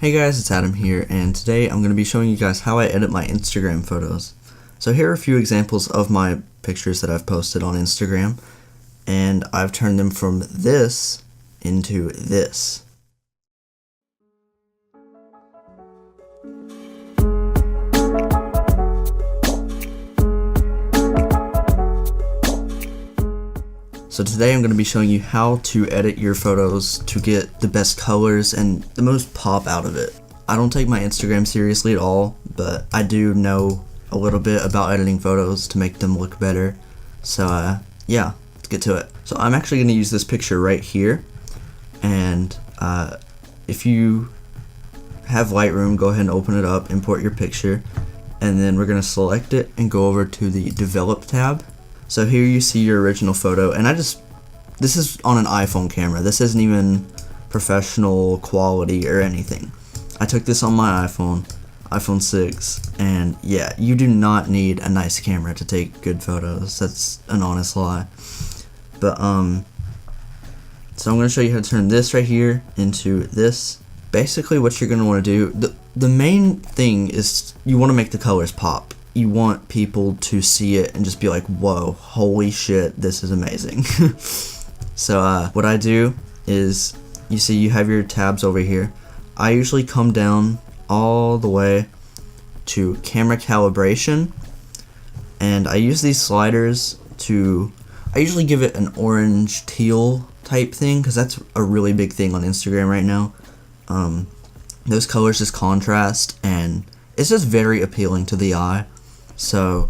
Hey guys, it's Adam here, and today I'm going to be showing you guys how I edit my Instagram photos. So here are a few examples of my pictures that I've posted on Instagram, and I've turned them from this into this. So today I'm going to be showing you how to edit your photos to get the best colors and the most pop out of it. I don't take my Instagram seriously at all, but I do know a little bit about editing photos to make them look better. So yeah, let's get to it. So I'm actually going to use this picture right here, and if you have Lightroom, go ahead and open it up, import your picture, and then we're going to select it and go over to the Develop tab. So here you see your original photo, and this is on an iPhone camera. This isn't even professional quality or anything. I took this on my iPhone 6, and yeah, you do not need a nice camera to take good photos. That's an honest lie. But so I'm going to show you how to turn this right here into this. Basically what you're going to want to do, the main thing is you want to make the colors pop. You want people to see it and just be like, whoa, holy shit, this is amazing. So what I do is, you see you have your tabs over here. I usually come down all the way to camera calibration, and I use these sliders I usually give it an orange teal type thing, because that's a really big thing on Instagram right now. Those colors just contrast, and it's just very appealing to the eye. So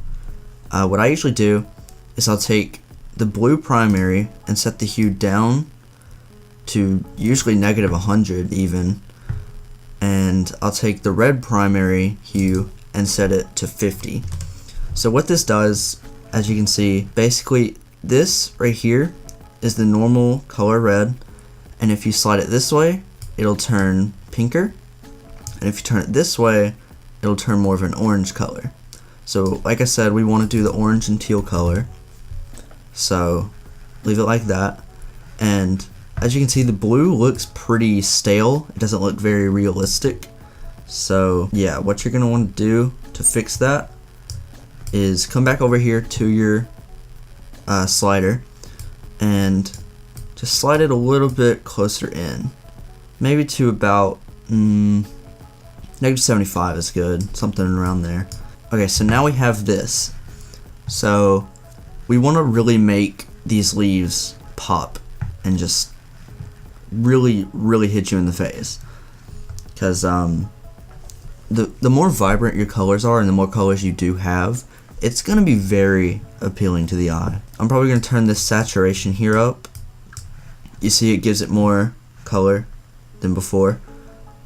what I usually do is I'll take the blue primary and set the hue down to usually -100 even, and I'll take the red primary hue and set it to 50. So what this does, as you can see, basically this right here is the normal color red, and if you slide it this way, it'll turn pinker, and if you turn it this way, it'll turn more of an orange color. So like I said, we want to do the orange and teal color, so leave it like that. And as you can see, the blue looks pretty stale. It doesn't look very realistic. So yeah, what you're going to want to do to fix that is come back over here to your slider and just slide it a little bit closer in, maybe to about -75 is good, something around there. Okay, so now we have this. So we want to really make these leaves pop and just really hit you in the face, because the more vibrant your colors are and the more colors you do have, it's going to be very appealing to the eye. I'm probably going to turn this saturation here up. You see it gives it more color than before.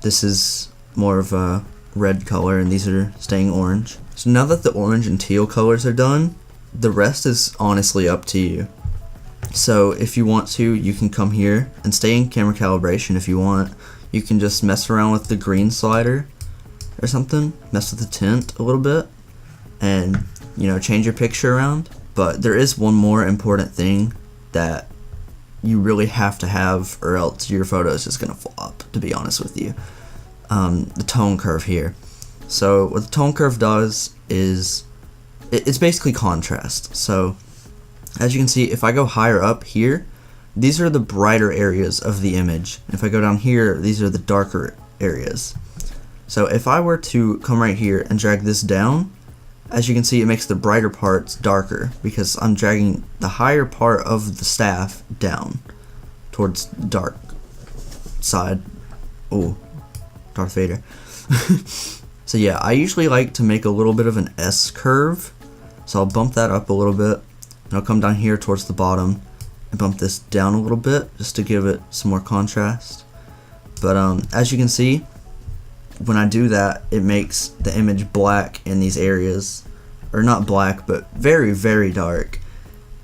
This is more of a red color, and these are staying orange. So now that the orange and teal colors are done, the rest is honestly up to you. So if you want to, you can come here and stay in camera calibration if you want. You can just mess around with the green slider or something, mess with the tint a little bit, and change your picture around. But there is one more important thing that you really have to have, or else your photo is just gonna flop, to be honest with you. The tone curve here. So what the tone curve does is it's basically contrast. So as you can see, if I go higher up here, these are the brighter areas of the image. If I go down here, these are the darker areas. So if I were to come right here and drag this down, as you can see, it makes the brighter parts darker, because I'm dragging the higher part of the staff down towards the dark side. Oh, Darth Vader. So yeah, I usually like to make a little bit of an S curve. So I'll bump that up a little bit, and I'll come down here towards the bottom and bump this down a little bit just to give it some more contrast. But as you can see, when I do that, it makes the image black in these areas, or not black, but very dark.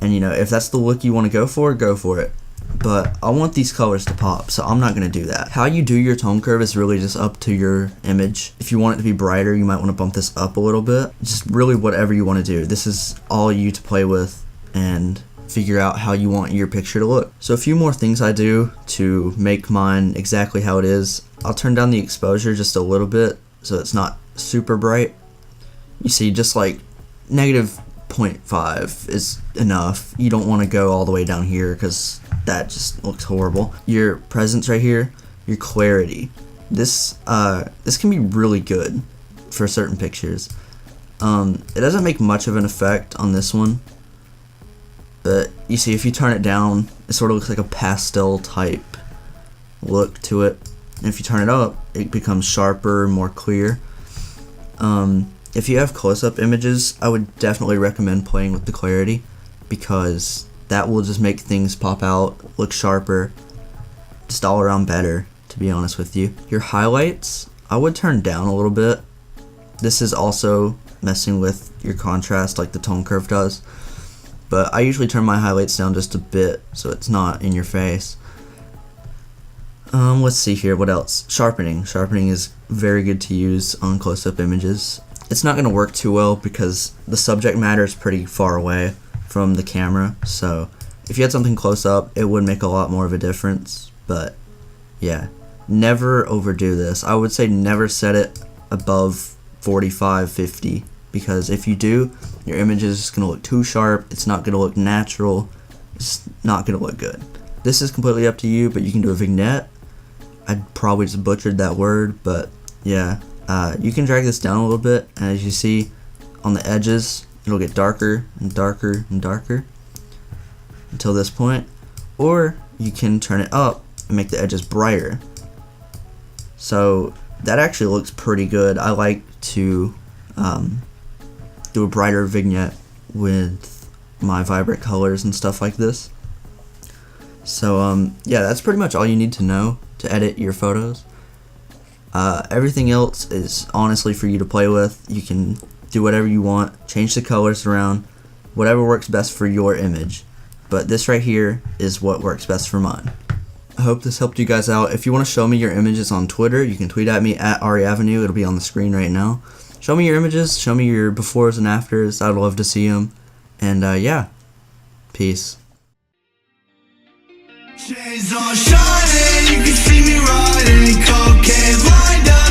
And if that's the look you want to go for it. But I want these colors to pop, so I'm not going to do that. How you do your tone curve is really just up to your image. If you want it to be brighter, you might want to bump this up a little bit. Just really whatever you want to do. This is all you to play with and figure out how you want your picture to look. So a few more things I do to make mine exactly how it is. I'll turn down the exposure just a little bit so it's not super bright. You see, just like negative 0.5 is enough. You don't want to go all the way down here because that just looks horrible. Your presence right here, your clarity. This can be really good for certain pictures. It doesn't make much of an effect on this one, but you see, if you turn it down, it sort of looks like a pastel type look to it. And if you turn it up, it becomes sharper, more clear. If you have close-up images, I would definitely recommend playing with the clarity, because that will just make things pop out, look sharper, just all around better, to be honest with you. Your highlights, I would turn down a little bit. This is also messing with your contrast like the tone curve does, but I usually turn my highlights down just a bit so it's not in your face. Let's see here, what else? Sharpening. Sharpening is very good to use on close-up images. It's not going to work too well because the subject matter is pretty far away from the camera, so if you had something close up, it would make a lot more of a difference. But yeah, never overdo this. I would say never set it above 45, 50, because if you do, your image is just going to look too sharp, it's not going to look natural, it's not going to look good. This is completely up to you, but you can do a vignette. I probably just butchered that word, but yeah, you can drag this down a little bit, and as you see on the edges, it'll get darker and darker and darker until this point, or you can turn it up and make the edges brighter. So that actually looks pretty good. I like to do a brighter vignette with my vibrant colors and stuff like this. So yeah, that's pretty much all you need to know to edit your photos. Everything else is honestly for you to play with. You can do whatever you want, change the colors around, whatever works best for your image. But this right here is what works best for mine. I hope this helped you guys out. If you want to show me your images on Twitter, you can tweet at me at AriAvenue. It'll be on the screen right now. Show me your images, show me your befores and afters. I'd love to see them. And yeah, peace. Chains on shining, you can see me riding, cocaine lined up.